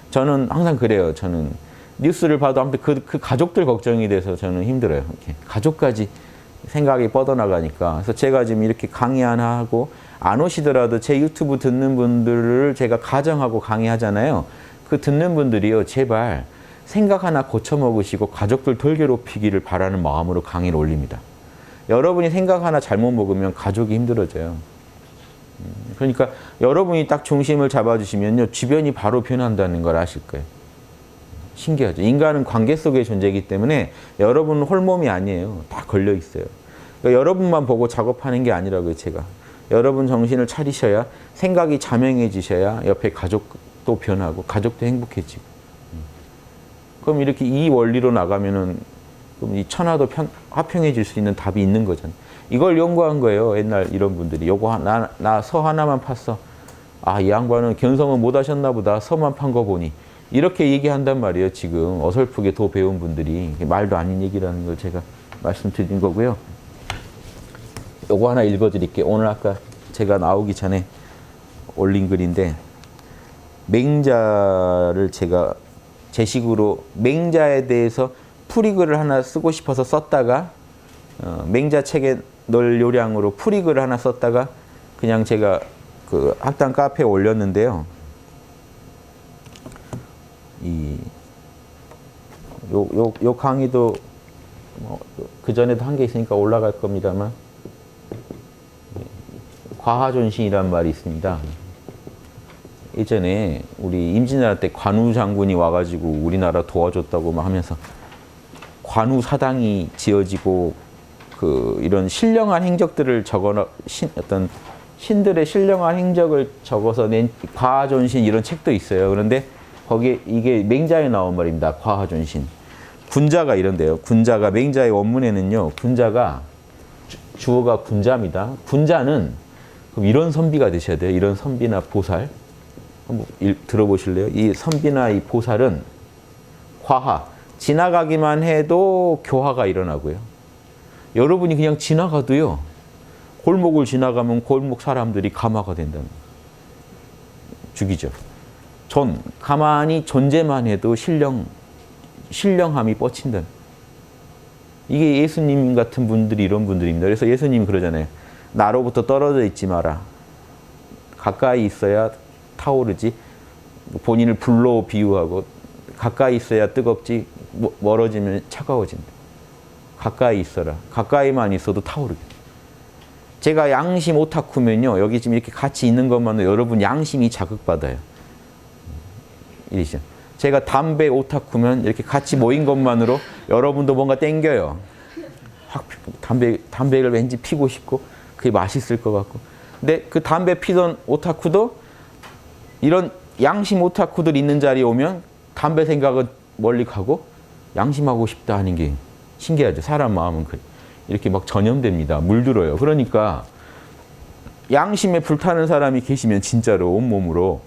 저는 항상 그래요. 저는 뉴스를 봐도 아무튼 그 가족들 걱정이 돼서 저는 힘들어요. 이렇게 가족까지 생각이 뻗어나가니까. 그래서 제가 지금 이렇게 강의 하나 하고 안 오시더라도 제 유튜브 듣는 분들을 제가 가정하고 강의하잖아요. 그 듣는 분들이요, 제발 생각 하나 고쳐 먹으시고 가족들 덜 괴롭히기를 바라는 마음으로 강의를 올립니다. 여러분이 생각 하나 잘못 먹으면 가족이 힘들어져요. 그러니까 여러분이 딱 중심을 잡아주시면요, 주변이 바로 변한다는 걸 아실 거예요. 신기하죠. 인간은 관계 속의 존재이기 때문에 여러분은 홀몸이 아니에요. 다 걸려 있어요. 그러니까 여러분만 보고 작업하는 게 아니라고요, 제가. 여러분 정신을 차리셔야 생각이 자명해지셔야 옆에 가족도 변하고 가족도 행복해지고. 그럼 이렇게 이 원리로 나가면은 그럼 이 천하도 화평해질 수 있는 답이 있는 거잖아요. 이걸 연구한 거예요. 옛날 이런 분들이. 요거 나 서 하나만 팠어. 아, 이 양반은 견성은 못 하셨나 보다. 서만 판 거 보니. 이렇게 얘기한단 말이에요. 지금 어설프게 더 배운 분들이. 말도 아닌 얘기라는 걸 제가 말씀드린 거고요. 요거 하나 읽어드릴게요. 오늘 아까 제가 나오기 전에 올린 글인데 맹자를 제가 제 식으로 맹자에 대해서 풀이글을 하나 쓰고 싶어서 썼다가 맹자 책에 넣을 요량으로 풀이글을 하나 썼다가 그냥 제가 그 학당 카페에 올렸는데요. 요 강의도 뭐 그 전에도 한 게 있으니까 올라갈 겁니다만 과하존신이란 말이 있습니다. 예전에 우리 임진왜란 때 관우 장군이 와가지고 우리나라 도와줬다고 막 하면서 관우사당이 지어지고 그 이런 신령한 행적들을 적어 어떤 신들의 신령한 행적을 적어서 낸 과하존신 이런 책도 있어요. 그런데 거기에 이게 맹자에 나온 말입니다. 과하존신. 군자가 이런데요. 군자가 맹자의 원문에는요. 군자가 주어가 군자입니다. 군자는 그럼 이런 선비가 되셔야 돼요. 이런 선비나 보살. 한번 들어보실래요? 이 선비나 이 보살은 과하. 지나가기만 해도 교화가 일어나고요. 여러분이 그냥 지나가도요. 골목을 지나가면 골목 사람들이 감화가 된다는 거예요. 죽이죠. 가만히 존재만 해도 신령함이 뻗친다는 거예요. 이게 예수님 같은 분들이 이런 분들입니다. 그래서 예수님이 그러잖아요. 나로부터 떨어져 있지 마라. 가까이 있어야 타오르지. 본인을 불로 비유하고 가까이 있어야 뜨겁지 멀어지면 차가워진다. 가까이 있어라. 가까이만 있어도 타오르게. 제가 양심 오타쿠면요. 여기 지금 이렇게 같이 있는 것만으로 여러분 양심이 자극받아요. 이러시죠. 제가 담배 오타쿠면 이렇게 같이 모인 것만으로 여러분도 뭔가 땡겨요. 확 담배를 왠지 피고 싶고 그게 맛있을 것 같고. 근데 그 담배 피던 오타쿠도 이런 양심 오타쿠들 있는 자리에 오면 담배 생각은 멀리 가고 양심하고 싶다 하는 게 신기하죠. 사람 마음은 그래. 이렇게 막 전염됩니다. 물들어요. 그러니까 양심에 불타는 사람이 계시면 진짜로 온몸으로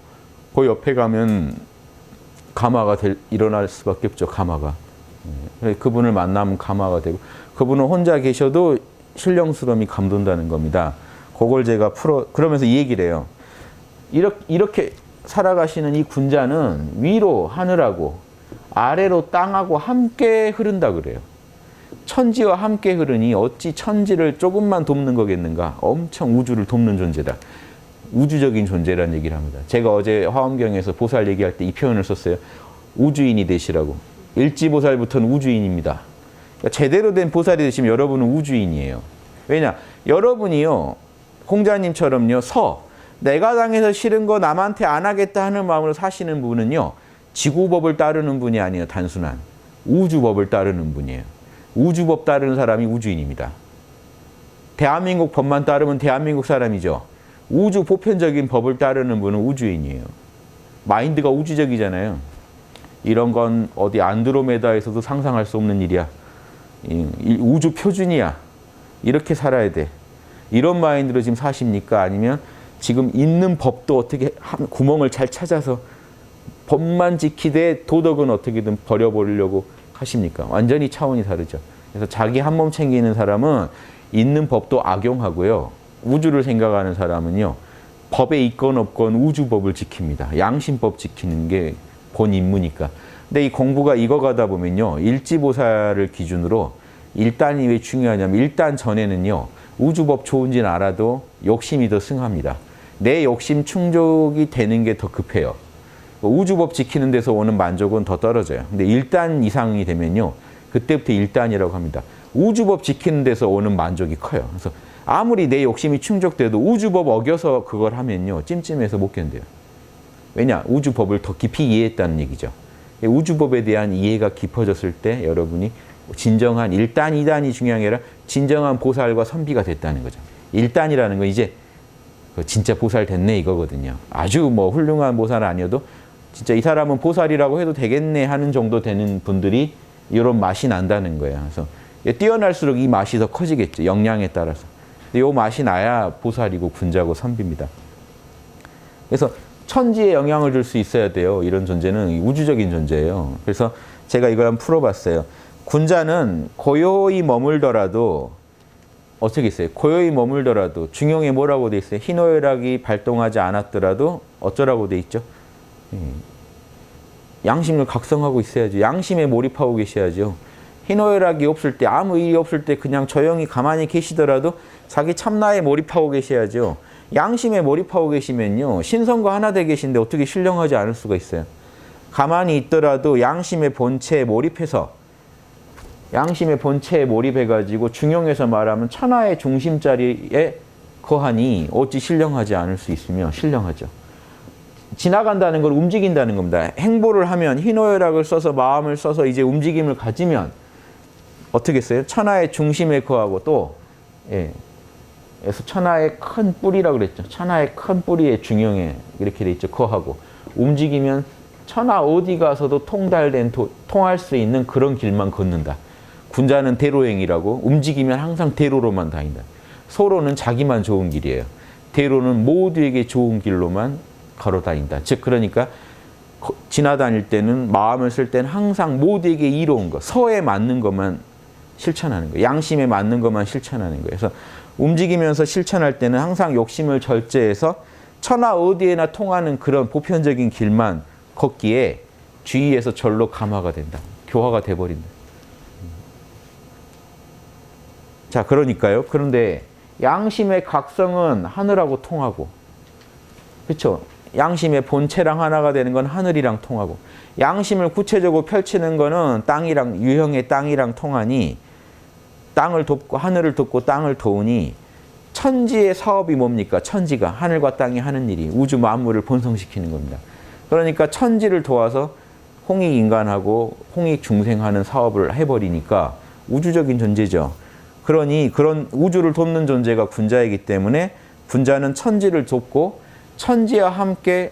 그 옆에 가면 감화가 일어날 수밖에 없죠. 감화가. 그분을 만나면 감화가 되고 그분은 혼자 계셔도 신령스러움이 감돈다는 겁니다. 그걸 제가 그러면서 이 얘기를 해요. 이렇게 살아가시는 이 군자는 위로 하늘하고 아래로 땅하고 함께 흐른다 그래요. 천지와 함께 흐르니 어찌 천지를 조금만 돕는 거겠는가. 엄청 우주를 돕는 존재다. 우주적인 존재라는 얘기를 합니다. 제가 어제 화엄경에서 보살 얘기할 때 이 표현을 썼어요. 우주인이 되시라고. 일지보살부터는 우주인입니다. 그러니까 제대로 된 보살이 되시면 여러분은 우주인이에요. 왜냐? 여러분이요. 홍자님처럼요. 내가 당해서 싫은 거 남한테 안 하겠다 하는 마음으로 사시는 분은요. 지구법을 따르는 분이 아니에요. 단순한. 우주법을 따르는 분이에요. 우주법 따르는 사람이 우주인입니다. 대한민국 법만 따르면 대한민국 사람이죠. 우주 보편적인 법을 따르는 분은 우주인이에요. 마인드가 우주적이잖아요. 이런 건 어디 안드로메다에서도 상상할 수 없는 일이야. 우주 표준이야. 이렇게 살아야 돼. 이런 마인드로 지금 사십니까? 아니면 지금 있는 법도 어떻게 구멍을 잘 찾아서 법만 지키되 도덕은 어떻게든 버려버리려고 하십니까? 완전히 차원이 다르죠. 그래서 자기 한 몸 챙기는 사람은 있는 법도 악용하고요. 우주를 생각하는 사람은요. 법에 있건 없건 우주법을 지킵니다. 양심법 지키는 게 본 임무니까. 근데 이 공부가 익어가다 보면요. 일지보살을 기준으로 일단이 왜 중요하냐면 일단 전에는요. 우주법 좋은지는 알아도 욕심이 더 승합니다. 내 욕심 충족이 되는 게 더 급해요. 우주법 지키는 데서 오는 만족은 더 떨어져요. 근데 1단 이상이 되면요. 그때부터 1단이라고 합니다. 우주법 지키는 데서 오는 만족이 커요. 그래서 아무리 내 욕심이 충족돼도 우주법 어겨서 그걸 하면요. 찜찜해서 못 견뎌요. 왜냐? 우주법을 더 깊이 이해했다는 얘기죠. 우주법에 대한 이해가 깊어졌을 때 여러분이 진정한 1단, 2단이 중요한 게 아니라 진정한 보살과 선비가 됐다는 거죠. 1단이라는 건 이제 진짜 보살 됐네 이거거든요. 아주 뭐 훌륭한 보살은 아니어도 진짜 이 사람은 보살이라고 해도 되겠네 하는 정도 되는 분들이 이런 맛이 난다는 거예요. 그래서 뛰어날수록 이 맛이 더 커지겠죠. 역량에 따라서. 근데 이 맛이 나야 보살이고 군자고 선비입니다. 그래서 천지에 영향을 줄 수 있어야 돼요. 이런 존재는 우주적인 존재예요. 그래서 제가 이걸 한번 풀어봤어요. 군자는 고요히 머물더라도 어떻게 있어요? 고요히 머물더라도 중용에 뭐라고 돼 있어요? 희노애락이 발동하지 않았더라도 어쩌라고 돼 있죠? 양심을 각성하고 있어야죠. 양심에 몰입하고 계셔야죠. 희노애락이 없을 때 아무 일이 없을 때 그냥 조용히 가만히 계시더라도 자기 참나에 몰입하고 계셔야죠. 양심에 몰입하고 계시면요. 신성과 하나 되어 계신데 어떻게 신령하지 않을 수가 있어요. 가만히 있더라도 양심의 본체에 몰입해서 양심의 본체에 몰입해가지고 중용에서 말하면 천하의 중심자리에 거하니 어찌 신령하지 않을 수 있으며 신령하죠. 지나간다는 걸 움직인다는 겁니다. 행보를 하면 희노애락을 써서 마음을 써서 이제 움직임을 가지면 어떻게 했어요? 천하의 중심에 거하고 또 예. 그래서 천하의 큰 뿌리라고 그랬죠. 천하의 큰 뿌리의 중형에 이렇게 돼 있죠. 거하고 움직이면 천하 어디 가서도 통할 수 있는 그런 길만 걷는다. 군자는 대로행이라고 움직이면 항상 대로로만 다닌다. 소로는 자기만 좋은 길이에요. 대로는 모두에게 좋은 길로만 걸어 다닌다. 즉 그러니까 지나다닐 때는 마음을 쓸 때는 항상 모두에게 이로운 것, 서에 맞는 것만 실천하는 거예요. 양심에 맞는 것만 실천하는 거예요. 그래서 움직이면서 실천할 때는 항상 욕심을 절제해서 천하 어디에나 통하는 그런 보편적인 길만 걷기에 주의에서 절로 감화가 된다. 교화가 돼버린다. 자, 그러니까요. 그런데 양심의 각성은 하늘하고 통하고, 그렇죠? 양심의 본체랑 하나가 되는 건 하늘이랑 통하고, 양심을 구체적으로 펼치는 거는 땅이랑 유형의 땅이랑 통하니 땅을 돕고 하늘을 돕고 땅을 도우니 천지의 사업이 뭡니까? 천지가 하늘과 땅이 하는 일이 우주 만물을 본성시키는 겁니다. 그러니까 천지를 도와서 홍익 인간하고 홍익 중생하는 사업을 해버리니까 우주적인 존재죠. 그러니 그런 우주를 돕는 존재가 군자이기 때문에 군자는 천지를 돕고 천지와 함께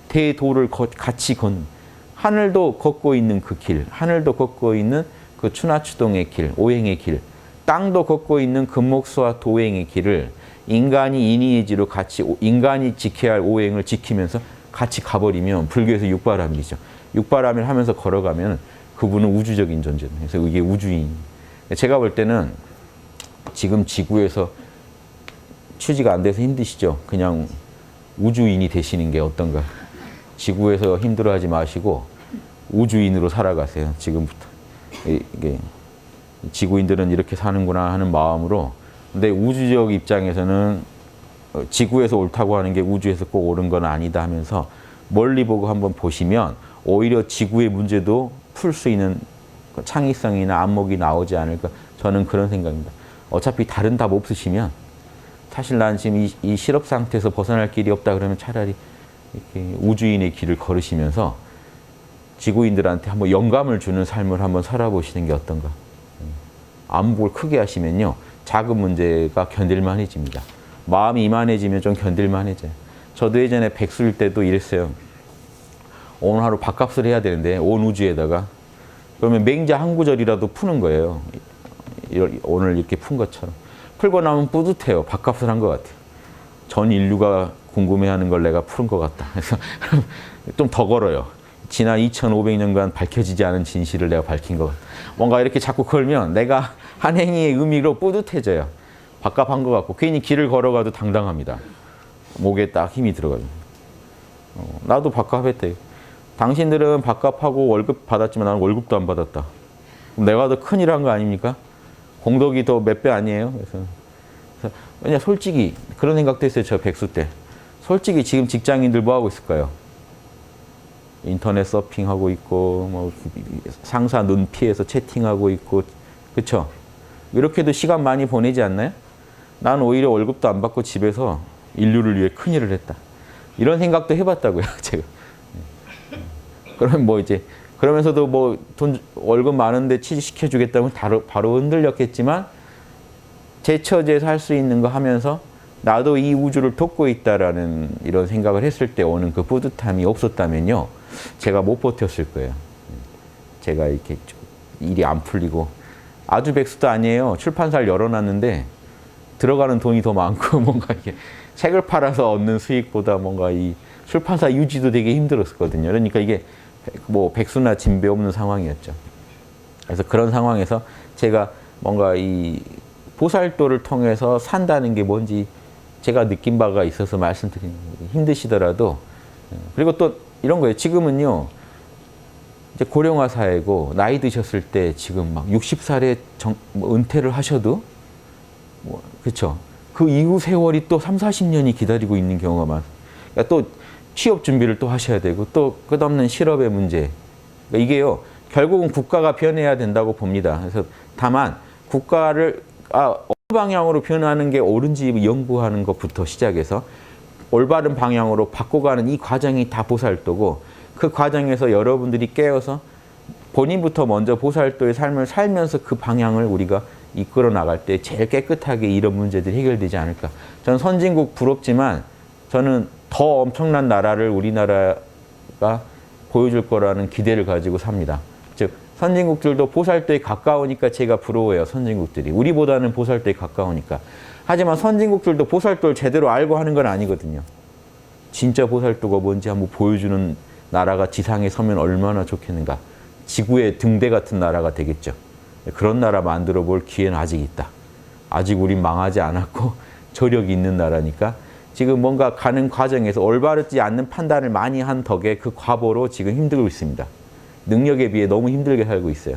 대도를 같이 걷는, 하늘도 걷고 있는 그 길, 하늘도 걷고 있는 그 추나추동의 길, 오행의 길, 땅도 걷고 있는 금목수와 도행의 길을 인간이 인의의지로 같이 인간이 지켜야 할 오행을 지키면서 같이 가버리면 불교에서 육바람이죠. 육바람을 하면서 걸어가면 그분은 우주적인 존재입니다. 그래서 이게 우주인. 제가 볼 때는 지금 지구에서 취지가 안 돼서 힘드시죠? 그냥 우주인이 되시는 게 어떤가. 지구에서 힘들어하지 마시고 우주인으로 살아가세요. 지금부터. 이게 지구인들은 이렇게 사는구나 하는 마음으로. 근데 우주적 입장에서는 지구에서 옳다고 하는 게 우주에서 꼭 옳은 건 아니다 하면서 멀리 보고 한번 보시면 오히려 지구의 문제도 풀 수 있는 창의성이나 안목이 나오지 않을까. 저는 그런 생각입니다. 어차피 다른 답 없으시면 사실 난 지금 이 실업 상태에서 벗어날 길이 없다 그러면 차라리 이렇게 우주인의 길을 걸으시면서 지구인들한테 한번 영감을 주는 삶을 한번 살아보시는 게 어떤가. 안목을 크게 하시면요. 작은 문제가 견딜만해집니다. 마음이 이만해지면 좀 견딜만해져요. 저도 예전에 백수일 때도 이랬어요. 오늘 하루 밥값을 해야 되는데 온 우주에다가 그러면 맹자 한 구절이라도 푸는 거예요. 오늘 이렇게 푼 것처럼. 풀고 나면 뿌듯해요. 밥값을 한 것 같아요. 전 인류가 궁금해하는 걸 내가 푸른 것 같다. 그래서 좀 더 걸어요. 지난 2500년간 밝혀지지 않은 진실을 내가 밝힌 것 같다. 뭔가 이렇게 자꾸 걸면 내가 한 행위의 의미로 뿌듯해져요. 밥값 한 것 같고 괜히 길을 걸어가도 당당합니다. 목에 딱 힘이 들어가요. 나도 밥값 했대. 당신들은 밥값하고 월급 받았지만 나는 월급도 안 받았다. 그럼 내가 더 큰일 한 거 아닙니까? 공덕이 더 몇 배 아니에요? 그래서 왜냐 솔직히 그런 생각도 했어요. 저 백수 때. 솔직히 지금 직장인들 뭐 하고 있을까요? 인터넷 서핑하고 있고 뭐 상사 눈 피해서 채팅하고 있고 그렇죠? 이렇게도 시간 많이 보내지 않나요? 난 오히려 월급도 안 받고 집에서 인류를 위해 큰일을 했다. 이런 생각도 해봤다고요, 제가. 그러면 뭐 이제 그러면서도 뭐 돈 월급 많은데 취직시켜 주겠다면 바로 흔들렸겠지만 제 처지에서 할 수 있는 거 하면서 나도 이 우주를 돕고 있다라는 이런 생각을 했을 때 오는 그 뿌듯함이 없었다면요, 제가 못 버텼을 거예요. 제가 이렇게 일이 안 풀리고 아주 백수도 아니에요. 출판사를 열어놨는데 들어가는 돈이 더 많고 뭔가 이게 책을 팔아서 얻는 수익보다 뭔가 이 출판사 유지도 되게 힘들었거든요. 그러니까 이게 뭐 백수나 진배 없는 상황이었죠. 그래서 그런 상황에서 제가 뭔가 이 보살도를 통해서 산다는 게 뭔지 제가 느낀 바가 있어서 말씀드리는 거예요. 힘드시더라도. 그리고 또 이런 거예요. 지금은요, 이제 고령화 사회고 나이 드셨을 때 지금 막 60살에 은퇴를 하셔도 그렇죠. 그 이후 세월이 또 3, 40년이 기다리고 있는 경우가 많아요. 그러니까 또 취업 준비를 또 하셔야 되고 또 끝없는 실업의 문제. 그러니까 이게요, 결국은 국가가 변해야 된다고 봅니다. 그래서 다만 국가를 어느 방향으로 변하는 게 옳은지 연구하는 것부터 시작해서 올바른 방향으로 바꿔가는 이 과정이 다 보살도고 그 과정에서 여러분들이 깨어서 본인부터 먼저 보살도의 삶을 살면서 그 방향을 우리가 이끌어 나갈 때 제일 깨끗하게 이런 문제들이 해결되지 않을까. 저는 선진국 부럽지만 저는 더 엄청난 나라를 우리나라가 보여줄 거라는 기대를 가지고 삽니다. 즉 선진국들도 보살도에 가까우니까 제가 부러워요. 선진국들이. 우리보다는 보살도에 가까우니까. 하지만 선진국들도 보살도를 제대로 알고 하는 건 아니거든요. 진짜 보살도가 뭔지 한번 보여주는 나라가 지상에 서면 얼마나 좋겠는가. 지구의 등대 같은 나라가 되겠죠. 그런 나라 만들어 볼 기회는 아직 있다. 아직 우린 망하지 않았고 저력이 있는 나라니까 지금 뭔가 가는 과정에서 올바르지 않는 판단을 많이 한 덕에 그 과보로 지금 힘들고 있습니다. 능력에 비해 너무 힘들게 살고 있어요.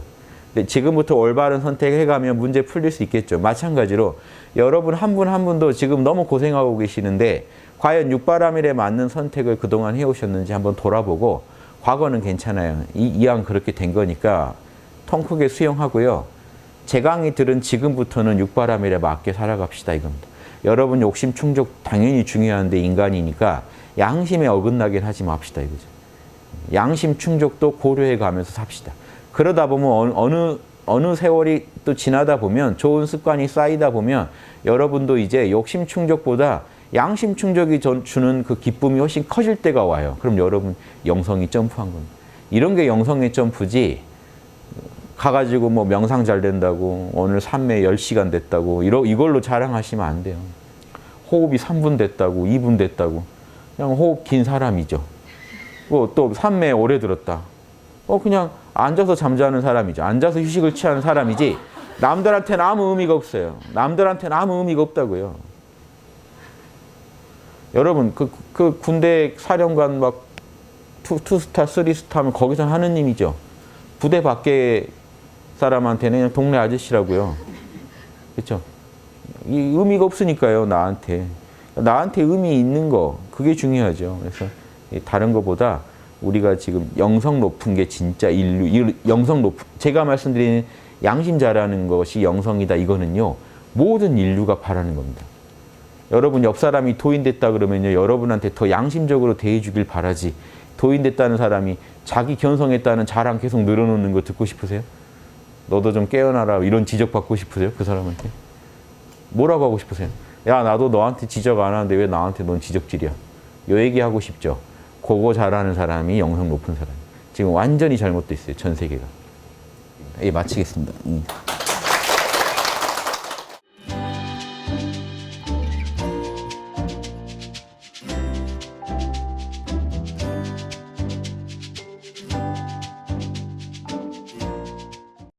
근데 지금부터 올바른 선택을 해가면 문제 풀릴 수 있겠죠. 마찬가지로 여러분 한 분 한 분도 지금 너무 고생하고 계시는데 과연 육바라밀에 맞는 선택을 그동안 해오셨는지 한번 돌아보고 과거는 괜찮아요. 이왕 그렇게 된 거니까 통 크게 수용하고요. 제 강의 들은 지금부터는 육바라밀에 맞게 살아갑시다 이겁니다. 여러분 욕심 충족 당연히 중요한데 인간이니까 양심에 어긋나긴 하지 맙시다 이거죠. 양심 충족도 고려해 가면서 삽시다. 그러다 보면 어느 세월이 또 지나다 보면 좋은 습관이 쌓이다 보면 여러분도 이제 욕심 충족보다 양심 충족이 주는 그 기쁨이 훨씬 커질 때가 와요. 그럼 여러분 영성이 점프한 겁니다. 이런 게 영성의 점프지 가가지고 뭐 명상 잘 된다고 오늘 삼매 10시간 됐다고 이걸로 자랑하시면 안 돼요. 호흡이 3분 됐다고 2분 됐다고 그냥 호흡 긴 사람이죠. 또 삼매 오래 들었다. 그냥 앉아서 잠자는 사람이죠. 앉아서 휴식을 취하는 사람이지 남들한테는 아무 의미가 없어요. 남들한테는 아무 의미가 없다고요. 여러분 그 군대 사령관 막 투스타, 쓰리스타 하면 거기서 하는 님이죠. 부대 밖에 사람한테는 그냥 동네 아저씨라고요. 그렇죠? 이 의미가 없으니까요. 나한테 의미 있는 거 그게 중요하죠. 그래서 다른 것보다 우리가 지금 영성 높은 게 진짜 제가 말씀드리는 양심 잘하는 것이 영성이다 이거는요. 모든 인류가 바라는 겁니다. 여러분 옆 사람이 도인됐다 그러면요. 여러분한테 더 양심적으로 대해주길 바라지. 도인됐다는 사람이 자기 견성했다는 자랑 계속 늘어놓는 거 듣고 싶으세요? 너도 좀 깨어나라 이런 지적받고 싶으세요? 그 사람한테? 뭐라고 하고 싶으세요? 야 나도 너한테 지적 안 하는데 왜 나한테 넌 지적질이야? 요 얘기하고 싶죠. 그거 잘하는 사람이 영성 높은 사람. 지금 완전히 잘못돼 있어요. 전 세계가. 예, 마치겠습니다.